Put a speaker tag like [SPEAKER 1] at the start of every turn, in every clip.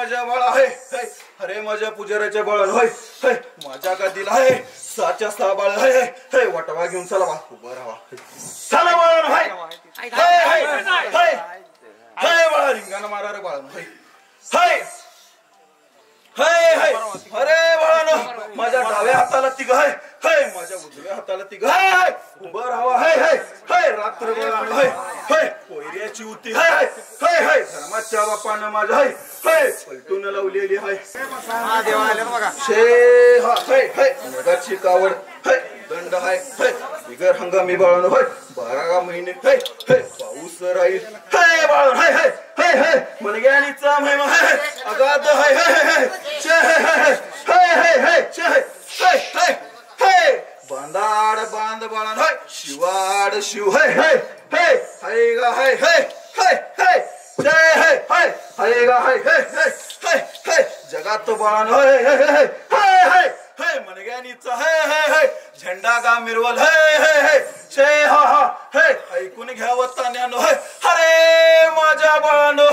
[SPEAKER 1] माझ्या बाळा आहे अरे माझ्या पुजाऱ्याच्या बाळा होय माझ्या गादीला आहे 6च्या 6 बाळ आहे वटवा घेऊन चला बा उभं राहा चला बाळा बाळा रिंगाणं मारा रे बाळा अरे बाळानो माझ्या डाव्या हाताला तिघ आहे माझ्या उजव्या हाताला तिघ आहे उभं राहावा रात्र कोयऱ्याची उती धर्माच्या बापानं माझ्या पलटून लावलेली आहे नगाची कावड दंड आहे बिगर हंगामी बाळानो 12 महिने पाऊस राहील बाळ मनग्यानीचा महिमा है अगाध है बांधाड बांध बाळा शिवाड शिव है गा है जगात बाळा मनग्यानीचा है झेंडा गा मिरवल ऐकून घ्यावं तान्यानो अरे माझ्या बाळानो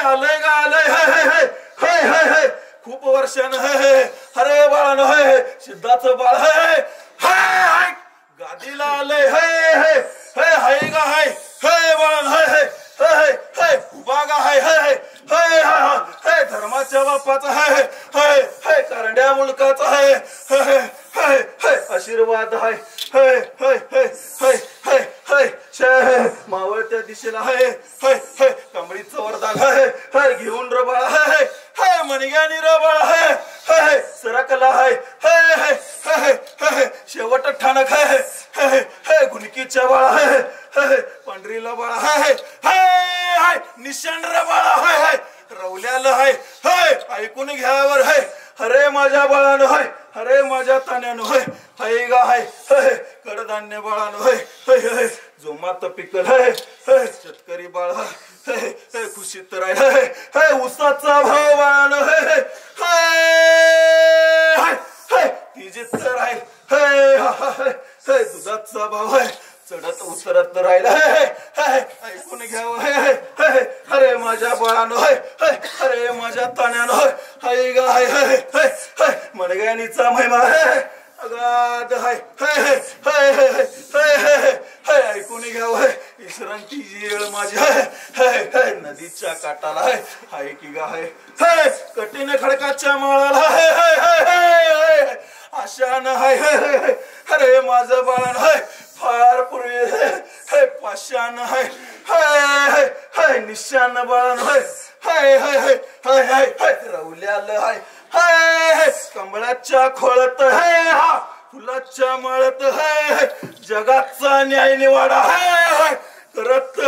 [SPEAKER 1] आलंय गा आलंय खूप वर्षानं अरे बाळानो सिद्धाचं बाळ गादीला आलंय हाय गा हाय बाळानो उभा गा हाय धर्माच्या बापाचा है करंड्या मुलकाचा है आशीर्वाद मावळत्या दिशेला कमळीचं वरदान घेऊन रबाळ मनग्यानी रबाळ सरकला शेवट ठाणक गुणकीच्या बाळा पांढरीला बाळा निशाण रबाळ रवल्याला ऐकून घ्यावर अरे माझ्या बाळानो अरे माझ्या तान्यानो गा कडधान्य बाळानो जोमात पिकल शेतकरी बाळ खुशीत राहील उसाचा भाव बाळानो तिजीत राहील दुधाचा भाव चढत उतरत राहिला ऐकून घ्यावं अरे माझ्या बाळानो अरे माझ्या तान्यानो गा मनग्यानीचा महिमा अगाध ऐकून घ्यावं विश्रांतीची वेळ माझी नदीच्या काटाला हाय की गा कठीण खडकाच्या माळाला आशान अरे माझं बाळान फार पूर्वी पाशान निशान बाळान रवल्याल कमळाच्या खोळत फुलाच्या माळत जगाचा न्याय निवाडा करत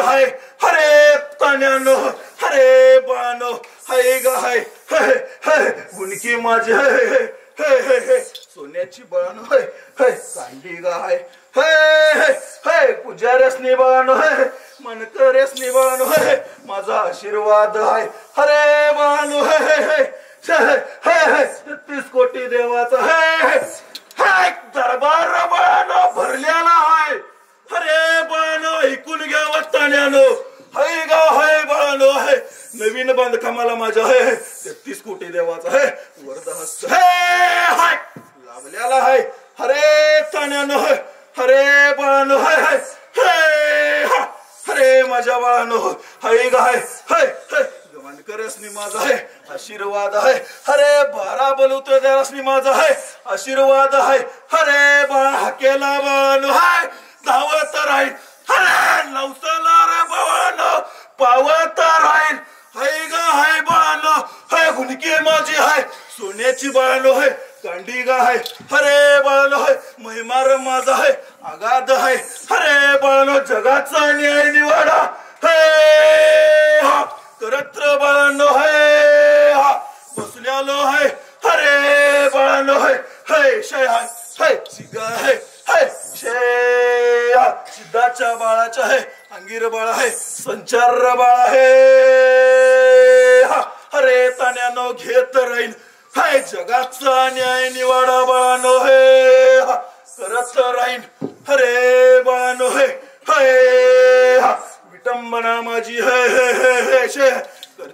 [SPEAKER 1] हरे तान्यानो हरे बाळानो गा गुणकी माझी सोन्याची बाळानो कांडी गा पुजाऱ्यासनी बाळानो मनकऱ्यासनी बाळानो माझा आशीर्वाद हरे बाळानो 33 कोटी देवाचा दरबार बाळानो भरलेला अरे बाळानो ऐकून घ्यावं तान्यानो गा बाळानो नवीन बांधकामाला माझ्या 33 कोटी देवाचा वरदहस्त लाभल्याला अरे तान्यानो अरे बाळानो अरे माझ्या बाळानो गा मनकऱ्यासनी माझा आशीर्वाद अरे 12 बलुते देवासनी माझा आशीर्वाद अरे बाळा हाकेला बाळानो धावत राहील लवसाला रे बाळानो पावत राहील गा बाळानो गुणकी माझी सोन्याची बाळानो कांडी गा अरे बाळानो महिमार माझा अगाध अरे बाळानो जगाचा न्याय निवाडा करत्र बाळानो बसल्यालो अरे बाळानो सिद्धाच्या बाळाच्या अंगीर बाळ संचार बाळ अरे तान्यानो घेत राहील जगाचा न्याय निवाडा बाळानो करत राहील अरे बाळानो विटंबना माझी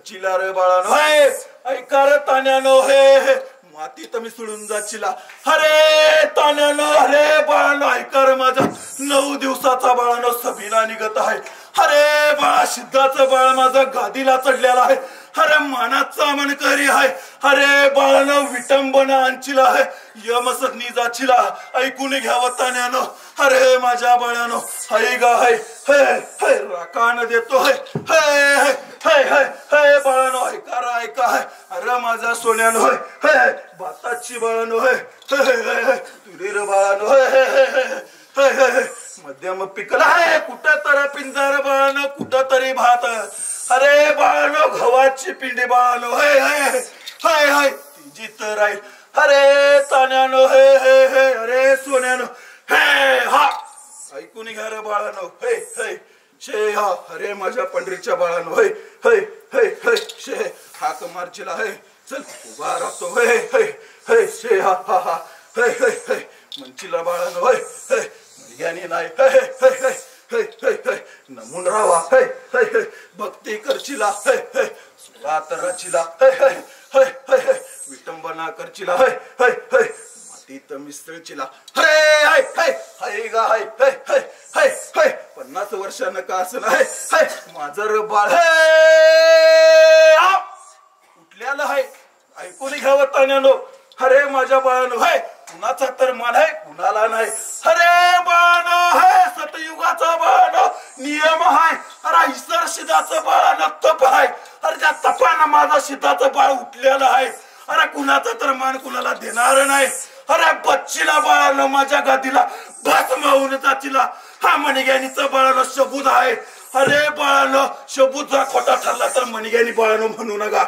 [SPEAKER 1] करचिला रे बाळानो हे ऐका रे तान्यानो हे मातीत मिसळून जाचिला अरे तान्यानो अरे बाळानो ऐका रे माझा 9 दिवसाचा बाळानो सबिना निघत आहे अरे बाळा सिद्धाचं बाळ माझा गादीला चढलेला आहे अरे मानाचा मनकरी आहे अरे बाळानो विटंबना अंचिला आहे यमसदनी जाचिला ऐकून घ्यावं तान्यानो अरे माझ्या बाळानो हाय गा हाय हाय राकान देतो हाय हाय हाय हाय हाय बाळानो ऐका रे ऐका हाय अरे माझा सोन्यानो हाय हाय भाताची बाळानो हाय हाय हाय तुरीर बाळानो हाय हाय मध्यम पिकला आहे कुठं तर पिंजर बाळानो कुठं तरी भात अरे बाळानो गव्हाची पिंडी बाळानो हाय हाय हाय हाय तिजी तर राहील अरे तान्यानो हे हे हे अरे सोन्यानो हे हा ऐकून घ्या रे बाळानो हे हे शे हा अरे माझ्या पंढरीच्या बाळानो हे हे हे हे शे हाक मारचिला हे चल उभा राहतो हे हे हे शे हा हा हा हे हे हे मंचिला बाळानो हे हे ज्ञानी नाही हे हे हे हे हे हे नमून राहा हे हे हे भक्ती करचिला हे हे सुरात रचिला हे हे हे हे हे विटंबना करचिला हे हे हे मातीत मिसळचिला हे हाय हाय हाय गा हाय हे हे हे हे 50 वर्षानं का असं नाही हे माझं बाळ हे उठल्याला आहे ऐकून घ्यावं तान्यानो अरे माझ्या बाळानो हे कुणाचा तर मान आहे कुणाला नाही अरे बाळानो हे सतयुगाचा बाळानो नियम आहे अरे ईश्वर सिद्धाचं बाळानो तप आहे अरे त्या तपानं माझा सिद्धाचं बाळ उठलेलं आहे अरे कुणाचा तर मान कुणाला देणार नाही अरे बच्चीला बाळानो माझ्या गादीला भस्म होऊन जातीला हा मणिग्यानीचा बाळानो शबूत आहे अरे बाळानो शबूत जर खोटा ठरला तर मणिग्यानी बाळानो म्हणू नका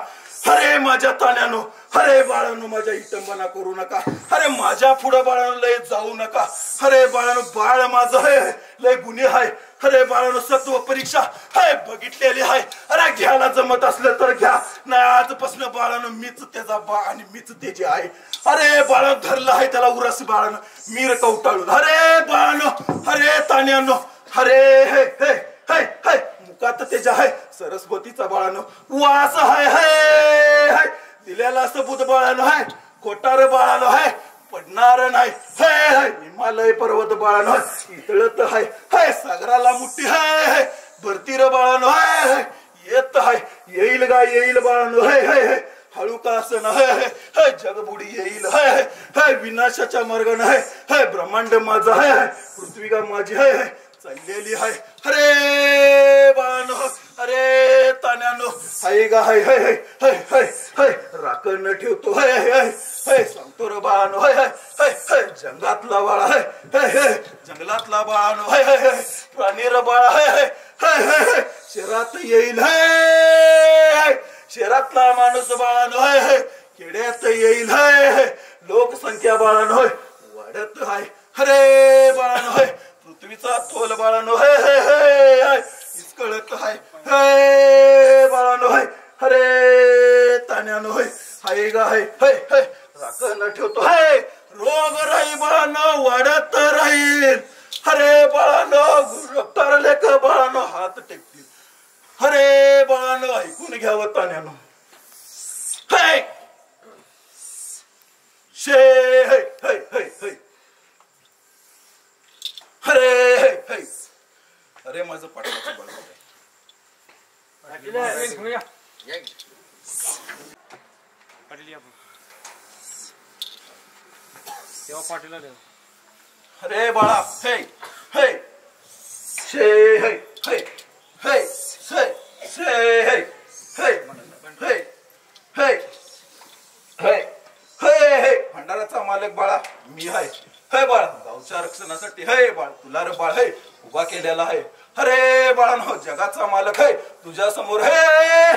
[SPEAKER 1] अरे माझ्या तान्यानो अरे बाळानो माझ्या इटंबना करू नका अरे माझ्या पुढे बाळानो लय जाऊ नका अरे बाळानो बाळ माझं आहे लय गुन्हे आहे अरे बाळानो सत्व परीक्षा हाय बघितलेली आहे अरे घ्यायला जमत असलं तर घ्या नाही आजपासून बाळानो मीच त्याचा बा आणि मीच त्याची आहे अरे बाळानो धरलं आहे त्याला उरस बाळानो मीर कवटाळून अरे बाळानो अरे तान्यानो अरे हे हे हे हे मुकात त्याच्या आहे सरस्वतीचा बाळानो वास हाय हाय हाय दिलेला सबूत बाळानो हाय खोटार बाळानो हाय पडणार नाही हाय हाय हिमालय पर्वत बाळानो इतळत हाय हाय सागराला मुठी हाय हाय भरतीर बाळानो हाय हाय येत हाय येईल गा येईल बाळानो हाय हाय हाय हळू का असं ना हाय हाय जगबुडी येईल हाय हाय हाय विनाशाच्या मार्गाने हाय हाय ब्रह्मांड माझा हाय हाय पृथ्वी का माझी हाय हाय चाललेली हाय अरे बाळानो अरे तान्यानो हाय गा हाय हाय हाय हाय हाय हाय राखण ठेवतो हाय हाय हाय सांगतो रे बाळानो हाय हाय हाय हाय जंगलातला बाळा हाय हाय हाय जंगलातला बाळानो हाय हाय हाय प्राणी रे बाळा हाय हाय हाय हाय हाय शहरात येईल हाय शहरातला माणूस बाळानो हाय हाय खेड्यात येईल हाय लोकसंख्या बाळानो हाय वाढत हाय अरे बाळानो हाय पृथ्वीचा थोल बाळानो हाय हाय हाय हाय इसकळत हाय हाय बाळानो हाय अरे तान्यानो हाय हाय गा हाय हाय हाय राखण ठेवतो हाय रोग राही बाळानो वाढत राहील अरे बाळानो गुरु लेख बाळानो हात टेकतील अरे बाळानो ऐकून घ्यावं तान्यानो हाय शे हाय हाय हाय हाय अरे हाय अरे माझं पाठवाचं बळ अरे बाळा हे हे शे हे हे हे शे शे हे हे हे हे हे हे हे भंडाराचा मालक बाळा मी आहे हे बाळ गावच्या रक्षणासाठी हे बाळ तुला रे बाळ हे उभा केलेला आहे अरे बाळांनो जगाचा मालक आहे तुझ्या समोर हे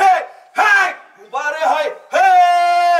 [SPEAKER 1] हे हे उभा रे हाय हे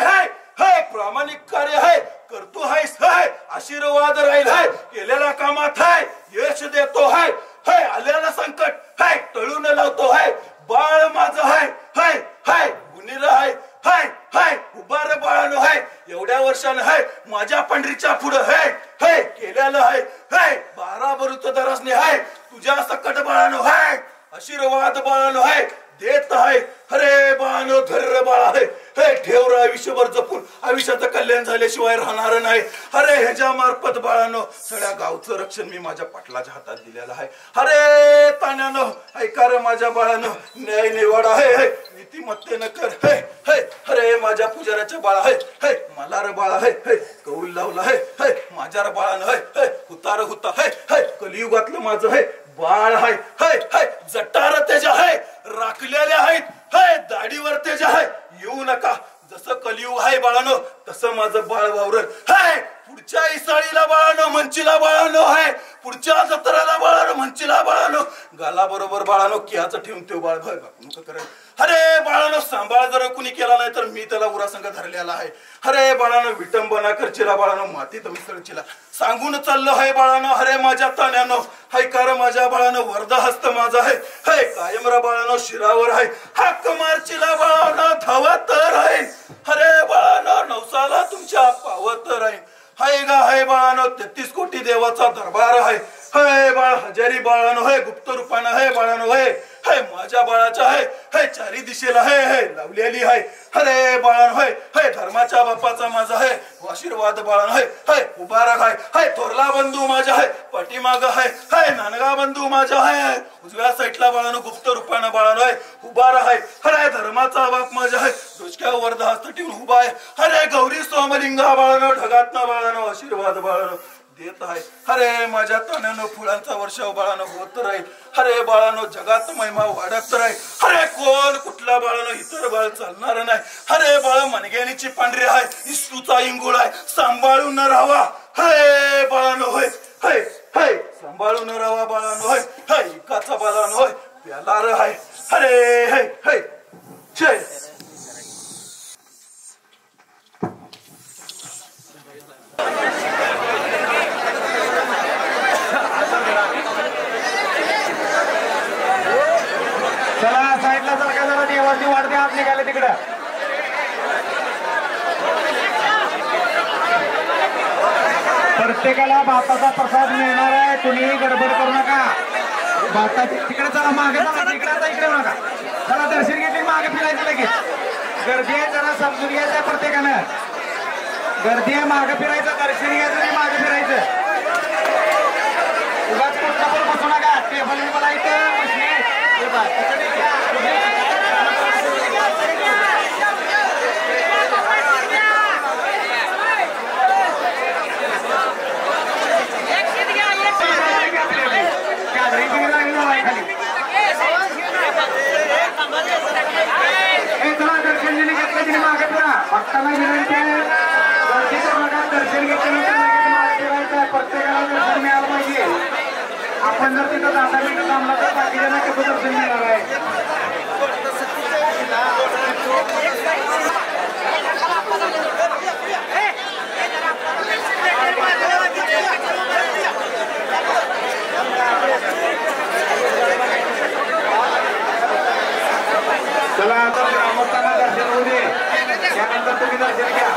[SPEAKER 1] हे हे प्रामाणिक कार्य आहे करतो आहेस हे आशीर्वाद राहील आहे केलेल्या कामात आहे यश देतो आहे हे आलेला संकट हे टळून लावतो आहे बाळ माझं आहे हे हे गुणीर आहे हे हे उभा रे बाळानो आहे एवढ्या वर्षानं आहे माझ्या पंढरीच्या पुढे हे हे केलेलं आहे हे 12 बरुच दरसने आहे तुझ्या सकट बाळानो आहे आशीर्वाद बाळानो आहे देत आहे. अरे बाळानो धर्र बाळा आहे, हे ठेवर आयुष्यभर जपून, आयुष्याचं कल्याण झाल्याशिवाय राहणार नाही. अरे ह्याच्या मार्फत बाळानो सगळ्या गावचं रक्षण मी माझ्या पाटलाच्या हातात दिलेलं आहे. अरे तान्यानो ऐका रे माझ्या बाळानो, न्याय निवाडा आहे, नीतिमत्तेनं कर. हे हे अरे माझ्या पुजाऱ्याच्या बाळा आहे, हे मला रे बाळा आहे, हे कौल लावला आहे, हे माझ्या रे बाळानं आहे, हे हुतार हुता आहे, हे कलियुगातलं माझं आहे बाळ आहे, हे हे जटार त्याच्या आहे, राखलेल्या आहेत, हे दाढीवर त्याच्या आहे. येऊ नका, जसं कलियुग आहे बाळानो तसं माझं बाळ वावरल. हाय पुढच्या इसाळीला बाळानो मंचीला बाळानो आहे, पुढच्या जत्राला बाळानो मंचीला बाळानो गाला बरोबर बाळानो कियाचं ठेवून तो बाळ भय बापनुक करेल. अरे बाळानो सांभाळ जर कुणी केला नाही तर मी त्याला उरासंग धरलेला आहे. अरे बाळानो विटंबना करचिला बाळानो मातीत मिसळचिला सांगून चाललो आहे बाळानो. अरे माझ्या तान्यानो हैकार माझ्या बाळानो वर्ध हस्त माझा आहे, हे कायमरा बाळानो शिरावर आहे, हाक मारचिला बाळानो धावत राहील. अरे बाळानो नवसाला तुमच्या पावत राहील. हाय गा हाय बाळानो 33 कोटी देवाचा दरबार आहे. हे बाळ हजारी बाळानो हे गुप्त रूपानं हे बाळानो हे हे माझ्या बाळाच्या आहे, हे चारी दिशेला हे हे लावलेली आहे. अरे बाळानो हे हे धर्माच्या बापाचा माझा आहे आशीर्वाद बाळानो हे हे उभा राख आहे, हे थोरला बंधू माझा आहे पाठीमाग आहे, हे नानगा बंधू माझा आहे उजव्या साईडला बाळानो गुप्त रूपानं बाळानो आहे उभा राख आहे. अरे धर्माचा बाप माझा आहे डोसक्यावर हस्त ठेवून उभा आहे. अरे गौरी सोमलिंगा बाळानो ढगातनं बाळानो आशीर्वाद बाळानो देत आहे. अरे माझ्या तान्यानो फुलांचा वर्षाव बाळानो होत राहील. अरे बाळानो जगात महिमा वाढत राहील. अरे कोण कुठला बाळानो इतर बाळ चालणार नाही. अरे बाळ मनगेनीची पांढरी आहे, इस्तूचा इंगुळ आहे, सांभाळून राहावा. हे बाळानो होय हे हे सांभाळून राहावा बाळानो होय, हे इकाचा बाळानो होय प्यालार आहे. अरे हे हे जय
[SPEAKER 2] चला साईडला सरका जरा देवाची वाढते आत निघाले तिकडं. प्रत्येकाला भाताचा प्रसाद मिळणार आहे, कुणीही गडबड करू नका. भाताची तिकडे चला मागे चला, तिकडे इकडे नका. चला दर्शन घेतले मागे फिरायचं लगेच. गर्दी आहे जरा समजून घ्यायचं प्रत्येकानं. गर्दी आहे मागे फिरायचं, दर्शन घ्यायचं आणि मागे फिरायचं. उगाच कुठला पण बसू नका. टेबल बिबल आहे इथं बसले. दर्शन दिले घेतलं तिने मागे फिरा. भक्तांना विनंती आहे गर्दी करू नका. दर्शन घेतल्यानंतर मागे फिरायचं. प्रत्येकाला दर्शन मिळालं पाहिजे. आपण जर तिथं 10 मिनिटं थांबला तर बाकीच्यांना कसं दर्शन मिळणार आहे. चला आता ग्रामस्थांना दर्शन होऊ दे, त्यानंतर तुम्ही दर्शन घ्या.